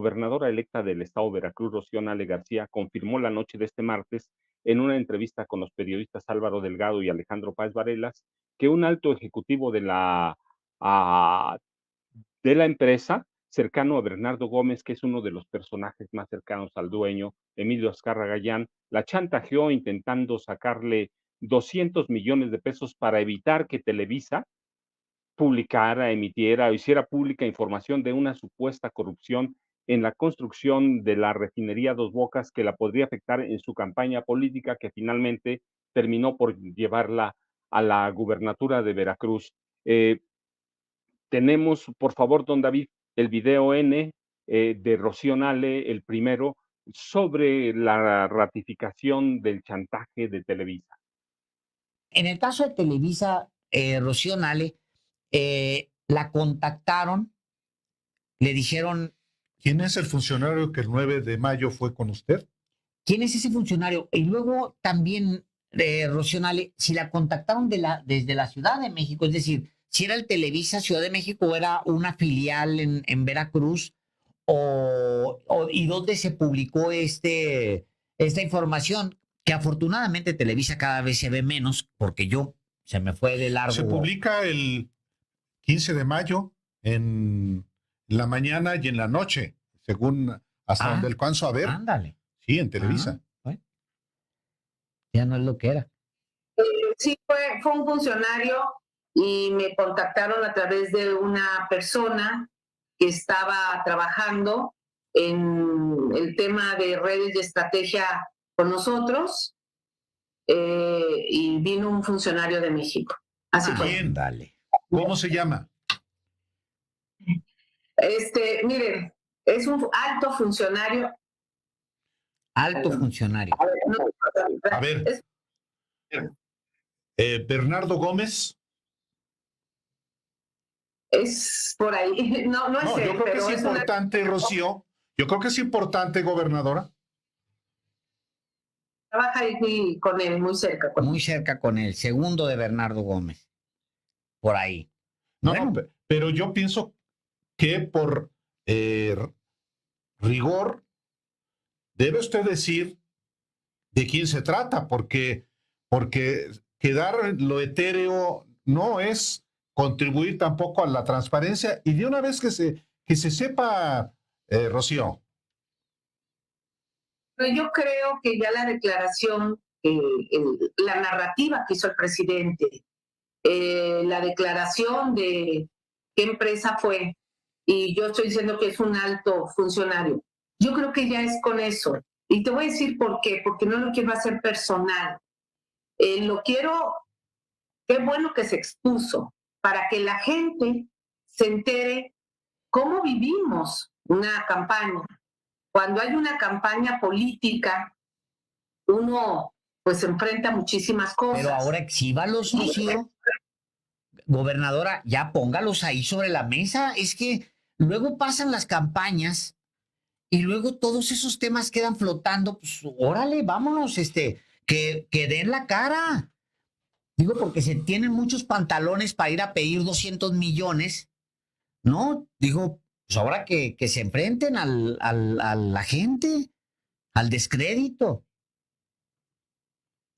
Gobernadora electa del estado de Veracruz, Rocío Nale García, confirmó la noche de este martes, en una entrevista con los periodistas Álvaro Delgado y Alejandro Páez Varelas, que un alto ejecutivo ah, de la empresa, cercano a Bernardo Gómez, que es uno de los personajes más cercanos al dueño, Emilio Azcárraga Gallán, la chantajeó intentando sacarle 200 millones de pesos para evitar que Televisa publicara, emitiera o hiciera pública información de una supuesta corrupción en la construcción de la refinería Dos Bocas que la podría afectar en su campaña política, que finalmente terminó por llevarla a la gubernatura de Veracruz. Tenemos, por favor, don David, el video N de Rocío Nale, el primero, sobre la ratificación del chantaje de Televisa. En el caso de Televisa, Rocío Nale, la contactaron, le dijeron, ¿Quién es el funcionario que el 9 de mayo fue con usted? ¿quién es ese funcionario? Y luego también, Rocío Nale, si la contactaron desde la Ciudad de México, es decir, si era el Televisa Ciudad de México o era una filial en Veracruz, y dónde se publicó esta información, que afortunadamente Televisa cada vez se ve menos, porque se me fue de largo. Se publica el 15 de mayo en la mañana y en la noche, según hasta donde alcanzo a ver. Ándale. Sí, en Televisa. Bueno, ya no es lo que era. Sí, fue un funcionario y me contactaron a través de una persona que estaba trabajando en el tema de redes de estrategia con nosotros, y vino un funcionario de México. Así fue. Bien. Dale. ¿Cómo se llama? Miren, es un alto funcionario. Alto funcionario. A ver. Bernardo Gómez. Es por ahí. No es No, él, yo creo que pero es importante, Rocío. Yo creo que es importante, gobernadora. Trabaja ahí con él, muy cerca. Muy cerca con el segundo de Bernardo Gómez. Por ahí. No, Bueno, pero yo pienso que por rigor debe usted decir de quién se trata, porque quedar lo etéreo no es contribuir tampoco a la transparencia. Y de una vez que se sepa, Rocío. Pero yo creo que ya la declaración, la narrativa que hizo el presidente, la declaración de qué empresa fue, y yo estoy diciendo que es un alto funcionario, yo creo que ya es con eso. Y te voy a decir por qué, porque no lo quiero hacer personal. Qué bueno que se expuso, para que la gente se entere cómo vivimos una campaña. Cuando hay una campaña política, uno pues enfrenta muchísimas cosas. pero ahora exhíbalos, Rocío. Gobernadora, ya póngalos ahí sobre la mesa. Es que luego pasan las campañas y luego todos esos temas quedan flotando. Pues órale, vámonos, que den la cara. Digo, porque se tienen muchos pantalones para ir a pedir 200 millones, ¿no? Digo, pues ahora que se enfrenten a la gente, al descrédito.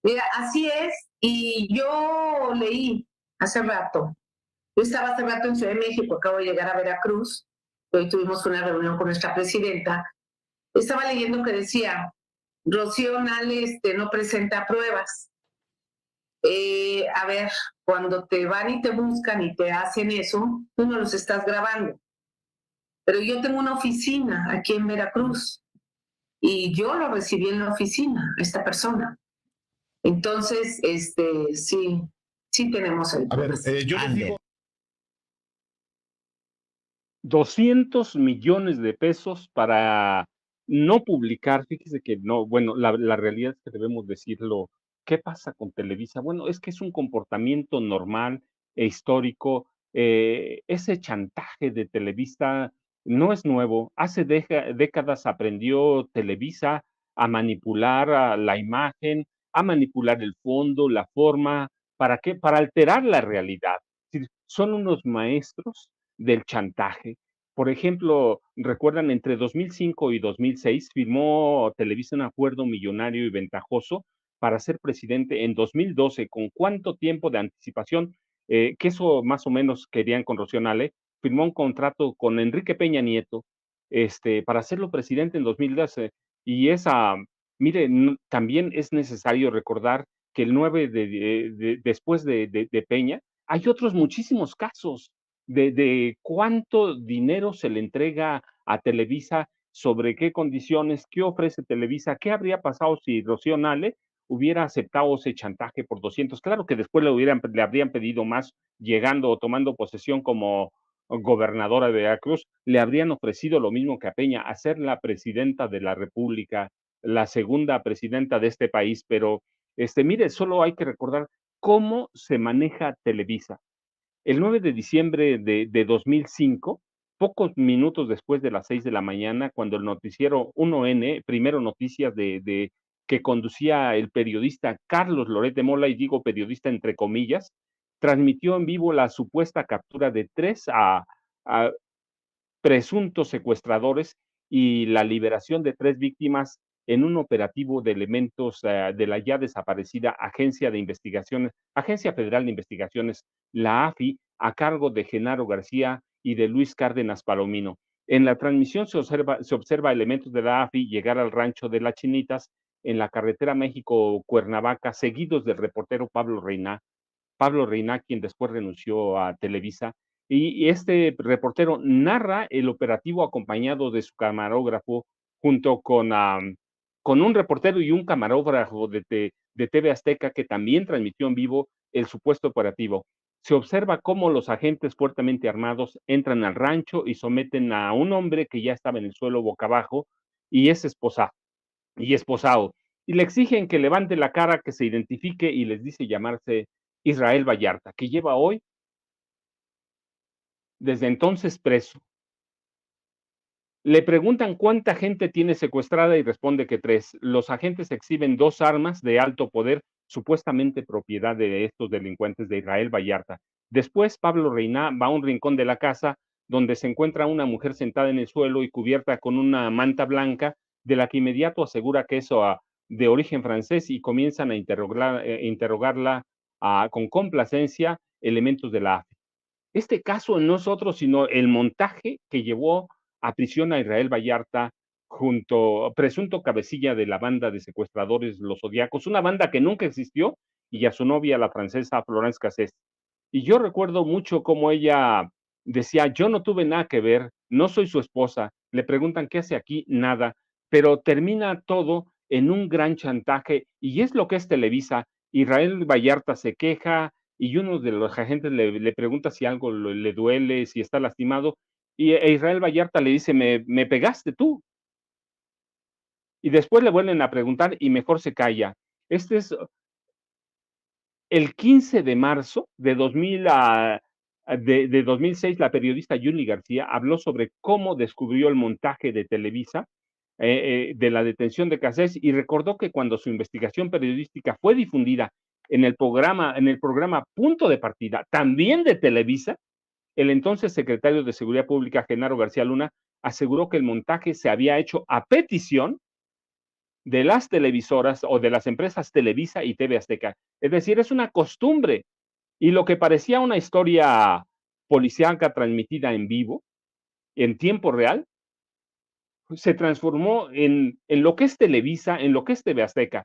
Mira, así es, y yo leí hace rato, yo estaba hace rato en Ciudad de México, acabo de llegar a Veracruz, hoy tuvimos una reunión con nuestra presidenta, estaba leyendo que decía, Rocío Nale no presenta pruebas. A ver, cuando te van y te buscan y te hacen eso, tú no los estás grabando. Pero yo tengo una oficina aquí en Veracruz y yo lo recibí en la oficina, esta persona. Entonces, sí tenemos el... A ver, yo les digo. 200 millones de pesos para no publicar. Fíjese que no, bueno, la realidad es que debemos decirlo. ¿Qué pasa con Televisa? Bueno, es que es un comportamiento normal e histórico. Ese chantaje de Televisa no es nuevo. Hace décadas aprendió Televisa a manipular a la imagen, a manipular el fondo, la forma. ¿Para qué? Para alterar la realidad. Es decir, son unos maestros del chantaje. Por ejemplo, recuerdan, entre 2005 y 2006 firmó Televisa un acuerdo millonario y ventajoso para ser presidente en 2012. ¿Con cuánto tiempo de anticipación? Que eso más o menos querían con Rocío Nale. Firmó un contrato con Enrique Peña Nieto, para hacerlo presidente en 2012. Y esa, mire, también es necesario recordar que el 9 después de Peña, hay otros muchísimos casos de cuánto dinero se le entrega a Televisa, sobre qué condiciones, qué ofrece Televisa, qué habría pasado si Rocío Nale hubiera aceptado ese chantaje por 200. Claro que después le habrían pedido más, llegando o tomando posesión como gobernadora de Veracruz, le habrían ofrecido lo mismo que a Peña, hacer la presidenta de la República, la segunda presidenta de este país, pero mire, solo hay que recordar cómo se maneja Televisa. El 9 de diciembre de 2005, pocos minutos después de las 6 de la mañana, cuando el noticiero 1N, Primero Noticias, que conducía el periodista Carlos Loret de Mola, y digo periodista entre comillas, transmitió en vivo la supuesta captura de 3 a presuntos secuestradores y la liberación de 3 víctimas en un operativo de elementos de la ya desaparecida Agencia Federal de Investigaciones, la AFI, a cargo de Genaro García y de Luis Cárdenas Palomino. En la transmisión se observa elementos de la AFI llegar al rancho de Las Chinitas en la carretera México-Cuernavaca, seguidos del reportero Pablo Reina, quien después renunció a Televisa, y este reportero narra el operativo acompañado de su camarógrafo, junto con un reportero y un camarógrafo de TV Azteca, que también transmitió en vivo el supuesto operativo. Se observa cómo los agentes fuertemente armados entran al rancho y someten a un hombre que ya estaba en el suelo boca abajo y es esposado, y le exigen que levante la cara, que se identifique, y les dice llamarse Israel Vallarta, que lleva hoy, desde entonces, preso. Le preguntan cuánta gente tiene secuestrada y responde que 3. Los agentes exhiben 2 armas de alto poder, supuestamente propiedad de estos delincuentes de Israel Vallarta. Después, Pablo Reina va a un rincón de la casa donde se encuentra una mujer sentada en el suelo y cubierta con una manta blanca, de la que inmediato asegura que es de origen francés, y comienzan a interrogarla con complacencia elementos de la AFI. Este caso no es otro sino el montaje que llevó a prisión a Israel Vallarta, presunto cabecilla de la banda de secuestradores Los Zodiacos, una banda que nunca existió, y a su novia, la francesa Florence Cassés. Y yo recuerdo mucho cómo ella decía: yo no tuve nada que ver, no soy su esposa. Le preguntan qué hace aquí, nada, pero termina todo en un gran chantaje, y es lo que es Televisa. Israel Vallarta se queja, y uno de los agentes le pregunta si algo le duele, si está lastimado, y Israel Vallarta le dice: me pegaste tú. Y después le vuelven a preguntar y mejor se calla. Este es el 15 de marzo de 2006, la periodista Yuli García habló sobre cómo descubrió el montaje de Televisa, de la detención de Cassés, y recordó que cuando su investigación periodística fue difundida en el programa Punto de Partida, también de Televisa, el entonces secretario de Seguridad Pública, Genaro García Luna, aseguró que el montaje se había hecho a petición de las televisoras o de las empresas Televisa y TV Azteca. Es decir, es una costumbre. Y lo que parecía una historia policíaca transmitida en vivo, en tiempo real, se transformó en lo que es Televisa, en lo que es TV Azteca,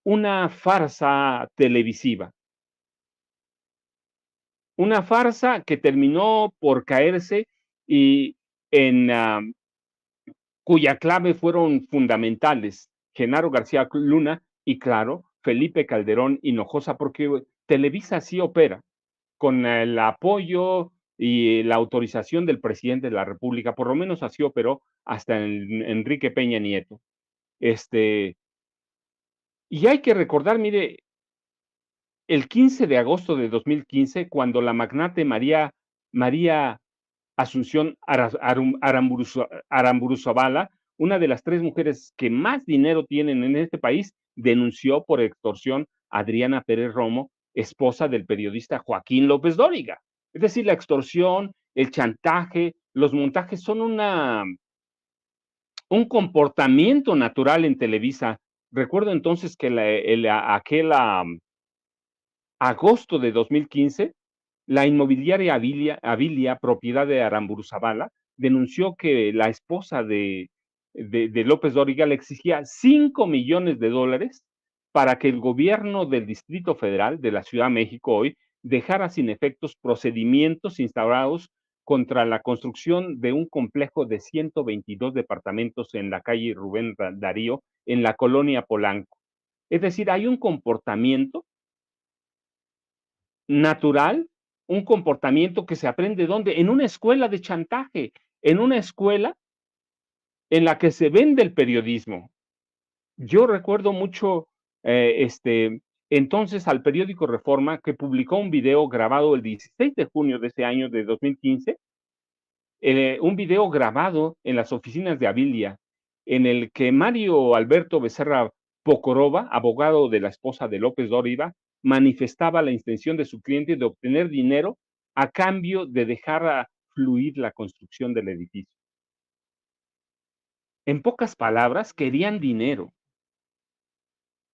una farsa televisiva. Una farsa que terminó por caerse, y en cuya clave fueron fundamentales Genaro García Luna y, claro, Felipe Calderón Hinojosa, porque Televisa sí opera con el apoyo y la autorización del presidente de la República. Por lo menos así operó hasta Enrique Peña Nieto. Y hay que recordar, mire, el 15 de agosto de 2015, cuando la magnate María Asunción Aramburu Zavala, una de las 3 mujeres que más dinero tienen en este país, denunció por extorsión a Adriana Pérez Romo, esposa del periodista Joaquín López Dóriga. Es decir, la extorsión, el chantaje, los montajes son un comportamiento natural en Televisa. Recuerdo entonces que aquel agosto de 2015, la inmobiliaria Avilia, propiedad de Aramburu Zavala, denunció que la esposa de López Dóriga le exigía $5 millones para que el gobierno del Distrito Federal de la Ciudad de México hoy dejara sin efectos procedimientos instaurados contra la construcción de un complejo de 122 departamentos en la calle Rubén Darío, en la colonia Polanco. Es decir, hay un comportamiento natural, un comportamiento que se aprende ¿dónde? En una escuela de chantaje, en una escuela en la que se vende el periodismo. Yo recuerdo mucho entonces al periódico Reforma, que publicó un video grabado el 16 de junio de ese año de 2015, un video grabado en las oficinas de Avilia, en el que Mario Alberto Becerra Pocoroba, abogado de la esposa de López Dóriga, manifestaba la intención de su cliente de obtener dinero a cambio de dejar fluir la construcción del edificio. En pocas palabras, querían dinero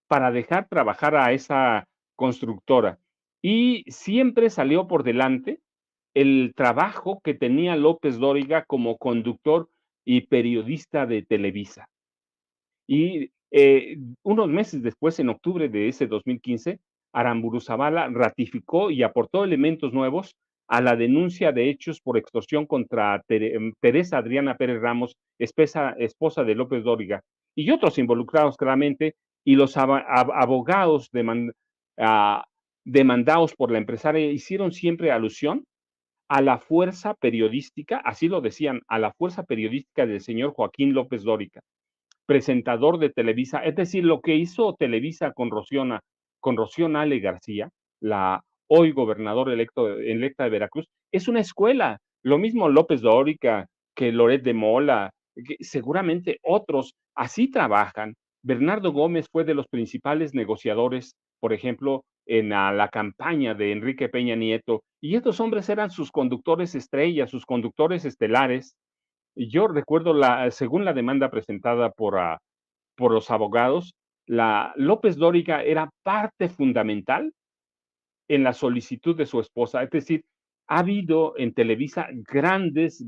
para dejar trabajar a esa constructora. Y siempre salió por delante el trabajo que tenía López Dóriga como conductor y periodista de Televisa. Y unos meses después, en octubre de ese 2015, Aramburu Zavala ratificó y aportó elementos nuevos a la denuncia de hechos por extorsión contra Teresa Adriana Pérez Ramos, esposa de López Dóriga, y otros involucrados claramente, y los abogados demandados por la empresaria hicieron siempre alusión a la fuerza periodística, así lo decían, a la fuerza periodística del señor Joaquín López Dóriga, presentador de Televisa. Es decir, lo que hizo Televisa con Rocío Nale García, la hoy gobernadora electa de Veracruz, es una escuela. Lo mismo López Dóriga, que Loret de Mola, que seguramente otros así trabajan. Bernardo Gómez fue de los principales negociadores, por ejemplo, en la campaña de Enrique Peña Nieto, y estos hombres eran sus conductores estrellas, sus conductores estelares. Y yo recuerdo, según la demanda presentada por los abogados, López Dóriga era parte fundamental en la solicitud de su esposa. Es decir, ha habido en Televisa grandes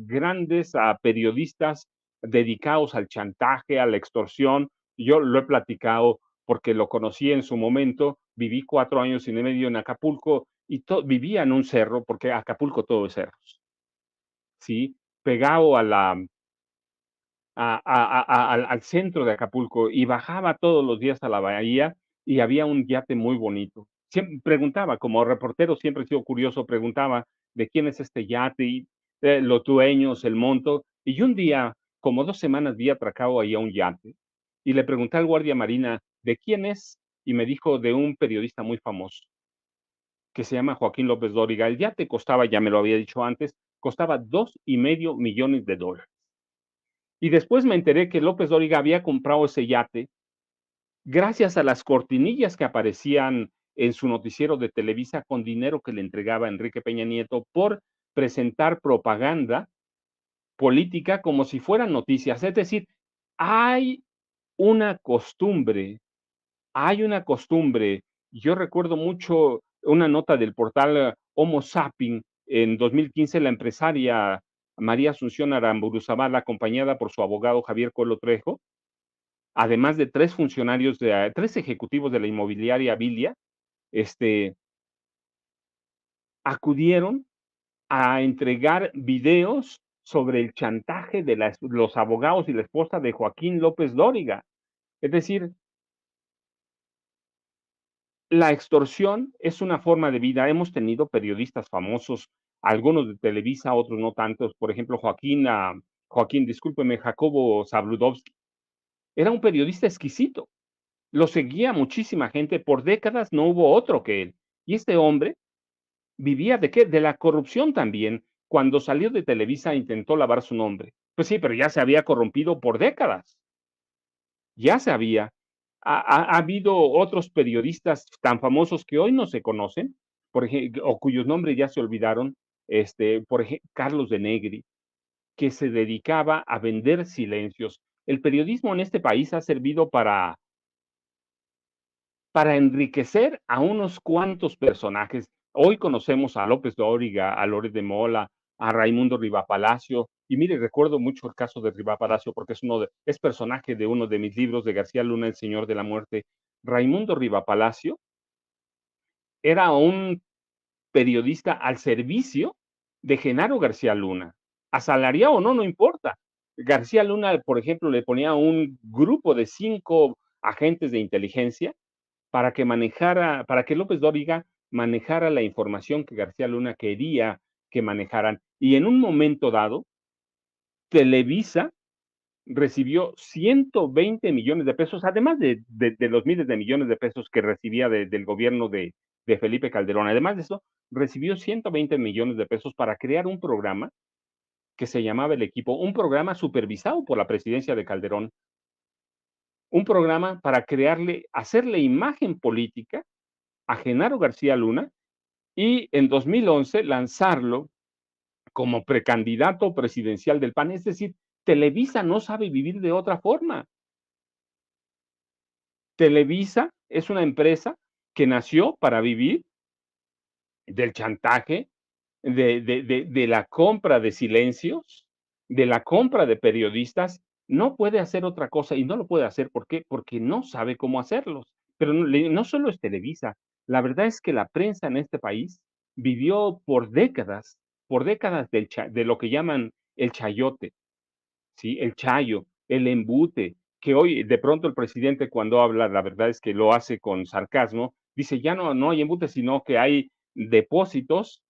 periodistas dedicados al chantaje, a la extorsión. Yo lo he platicado porque lo conocí en su momento, viví 4 años y medio en Acapulco y vivía en un cerro, porque Acapulco todo es cerros, ¿sí? Pegado al centro de Acapulco, y bajaba todos los días a la bahía y había un yate muy bonito. Siempre preguntaba, como reportero siempre he sido curioso, preguntaba de quién es este yate, y los dueños, el monto. Y un día, como 2 semanas, vi atracado ahí a un yate y le pregunté al guardia marina de quién es, y me dijo de un periodista muy famoso que se llama Joaquín López Dóriga. El yate costaba, ya me lo había dicho antes, costaba $2.5 millones. Y después me enteré que López Dóriga había comprado ese yate gracias a las cortinillas que aparecían en su noticiero de Televisa con dinero que le entregaba Enrique Peña Nieto por presentar propaganda política como si fueran noticias. Es decir, hay una costumbre, yo recuerdo mucho una nota del portal Homo Sapien en 2015, la empresaria María Asunción Aramburu Zavala, acompañada por su abogado Javier Colo Trejo, además de 3 ejecutivos de la inmobiliaria Avilia, acudieron a entregar videos sobre el chantaje de los abogados y la esposa de Joaquín López Dóriga. Es decir, la extorsión es una forma de vida. Hemos tenido periodistas famosos, algunos de Televisa, otros no tantos. Por ejemplo, discúlpeme, Jacobo Zabludovsky. Era un periodista exquisito. Lo seguía muchísima gente. Por décadas no hubo otro que él. Y este hombre vivía ¿de qué? De la corrupción también. Cuando salió de Televisa intentó lavar su nombre. Pues sí, pero ya se había corrompido por décadas. Ya se había. Ha habido otros periodistas tan famosos que hoy no se conocen, por ejemplo, o cuyos nombres ya se olvidaron, por ejemplo, Carlos de Negri. que se dedicaba a vender silencios. El periodismo en este país ha servido para enriquecer a unos cuantos personajes. Hoy conocemos a López Dóriga, a Loret de Mola, a Raimundo Rivapalacio, y mire, recuerdo mucho el caso de Rivapalacio porque es personaje de uno de mis libros de García Luna, El Señor de la Muerte. Raimundo Rivapalacio era un periodista al servicio de Genaro García Luna, asalariado o no, no importa. García Luna, por ejemplo, le ponía un grupo de 5 agentes de inteligencia para que López Dóriga manejara la información que García Luna quería que manejaran. Y en un momento dado, Televisa recibió 120 millones de pesos, además de los miles de millones de pesos que recibía del gobierno de Felipe Calderón. Además de eso, recibió 120 millones de pesos para crear un programa que se llamaba El Equipo, un programa supervisado por la presidencia de Calderón, un programa para hacerle imagen política a Genaro García Luna y en 2011 lanzarlo como precandidato presidencial del PAN. Es decir, Televisa no sabe vivir de otra forma. Televisa es una empresa que nació para vivir del chantaje, de la compra de silencios, de la compra de periodistas. No puede hacer otra cosa y no lo puede hacer. ¿Por qué? Porque no sabe cómo hacerlos. Pero no solo es Televisa. La verdad es que la prensa en este país vivió por décadas de lo que llaman el chayote, ¿sí? El chayo, el embute, que hoy de pronto el presidente cuando habla, la verdad es que lo hace con sarcasmo, dice ya no hay embute, sino que hay depósitos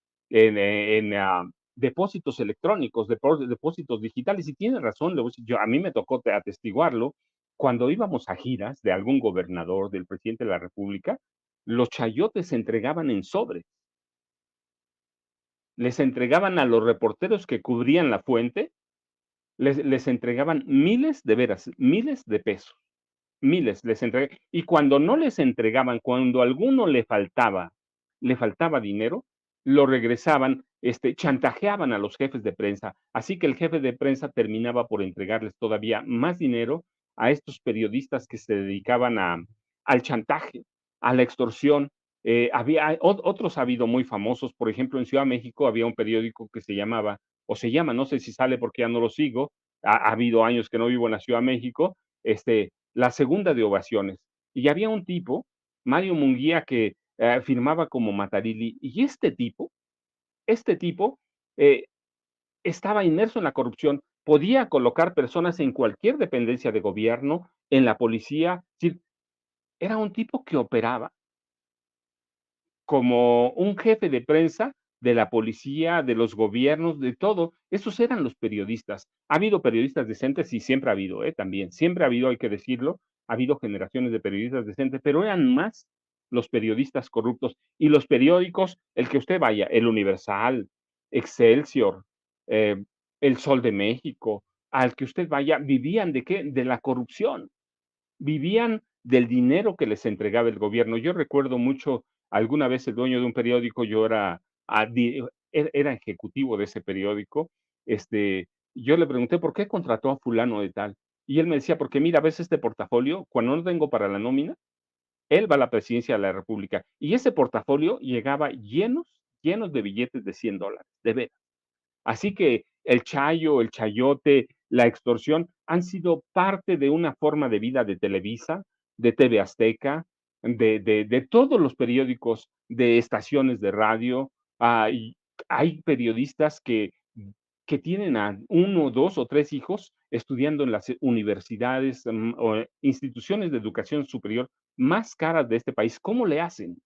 depósitos electrónicos, depósitos digitales, y tiene razón, a mí me tocó atestiguarlo, cuando íbamos a giras de algún gobernador, del presidente de la República, los chayotes se entregaban en sobre, les entregaban a los reporteros que cubrían la fuente, les entregaban miles, de veras, miles de pesos, miles les entregaban. Y cuando no les entregaban, cuando a alguno le faltaba dinero, lo regresaban, chantajeaban a los jefes de prensa. Así que el jefe de prensa terminaba por entregarles todavía más dinero a estos periodistas que se dedicaban al chantaje, a la extorsión. Otros ha habido muy famosos, por ejemplo, en Ciudad de México había un periódico que se llamaba, o se llama, no sé si sale porque ya no lo sigo, ha habido años que no vivo en la Ciudad de México, La Segunda de Ovaciones. Y había un tipo, Mario Munguía, que firmaba como Matarili, y este tipo eh, estaba inmerso en la corrupción, podía colocar personas en cualquier dependencia de gobierno, en la policía, es decir, era un tipo que operaba como un jefe de prensa de la policía, de los gobiernos, de todo. Esos eran los periodistas. Ha habido periodistas decentes y siempre ha habido, también. Siempre ha habido, hay que decirlo, ha habido generaciones de periodistas decentes, pero eran más los periodistas corruptos. Y los periódicos, el que usted vaya, El Universal, Excelsior, El Sol de México, al que usted vaya, vivían de qué? De la corrupción, vivían del dinero que les entregaba el gobierno. Yo recuerdo mucho, alguna vez el dueño de un periódico, yo era ejecutivo de ese periódico, yo le pregunté por qué contrató a fulano de tal. Y él me decía, porque mira, ves este portafolio, cuando no tengo para la nómina, él va a la presidencia de la República. Y ese portafolio llegaba llenos de billetes de $100, de veras. Así que el chayo, el chayote, la extorsión han sido parte de una forma de vida de Televisa, de TV Azteca, de todos los periódicos, de estaciones de radio. Hay periodistas que tienen a 1, 2 o 3 hijos estudiando en las universidades o instituciones de educación superior más caras de este país. ¿Cómo le hacen?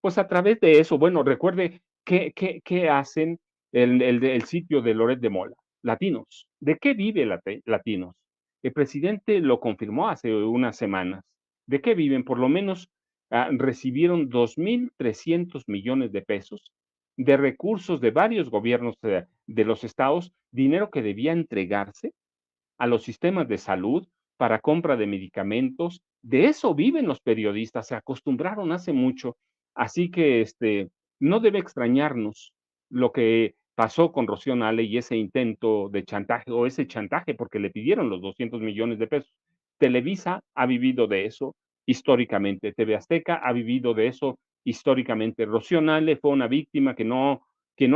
Pues a través de eso, bueno, recuerde qué hacen el sitio de Loret de Mola, Latinos. ¿De qué vive Latinos? El presidente lo confirmó hace unas semanas. ¿De qué viven? Por lo menos recibieron 2.300 millones de pesos de recursos de varios gobiernos de los estados, dinero que debía entregarse a los sistemas de salud para compra de medicamentos. De eso viven los periodistas, se acostumbraron hace mucho. Así que no debe extrañarnos lo que pasó con Rocío Nale y ese intento de chantaje, o ese chantaje, porque le pidieron los 200 millones de pesos. Televisa ha vivido de eso históricamente, TV Azteca ha vivido de eso históricamente. Rocío Nale fue una víctima que no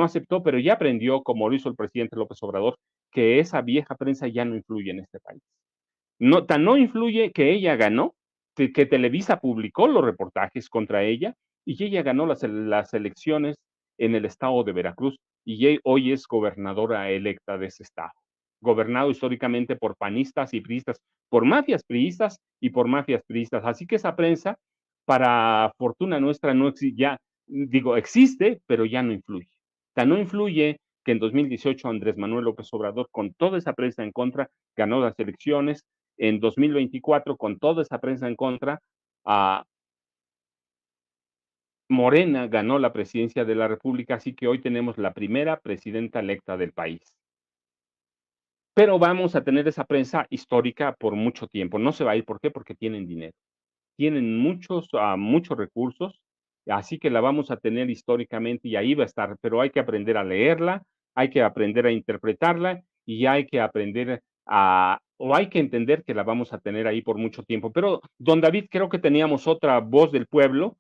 aceptó, pero ya aprendió, como lo hizo el presidente López Obrador, que esa vieja prensa ya no influye en este país. No, tan no influye que ella ganó, que Televisa publicó los reportajes contra ella y ella ganó las elecciones en el estado de Veracruz y hoy es gobernadora electa de ese estado, gobernado históricamente por panistas y priistas, por mafias priistas y por mafias priistas. Así que esa prensa, para fortuna nuestra, no ya, digo, existe, pero ya no influye. Tan no influye que en 2018 Andrés Manuel López Obrador, con toda esa prensa en contra, ganó las elecciones. En 2024, con toda esa prensa en contra, Morena ganó la presidencia de la República, así que hoy tenemos la primera presidenta electa del país. Pero vamos a tener esa prensa histórica por mucho tiempo. No se va a ir. ¿Por qué? Porque tienen dinero. Tienen muchos recursos, así que la vamos a tener históricamente y ahí va a estar, pero hay que aprender a leerla, hay que aprender a interpretarla y hay que aprender o hay que entender que la vamos a tener ahí por mucho tiempo. Pero, don David, creo que teníamos otra voz del pueblo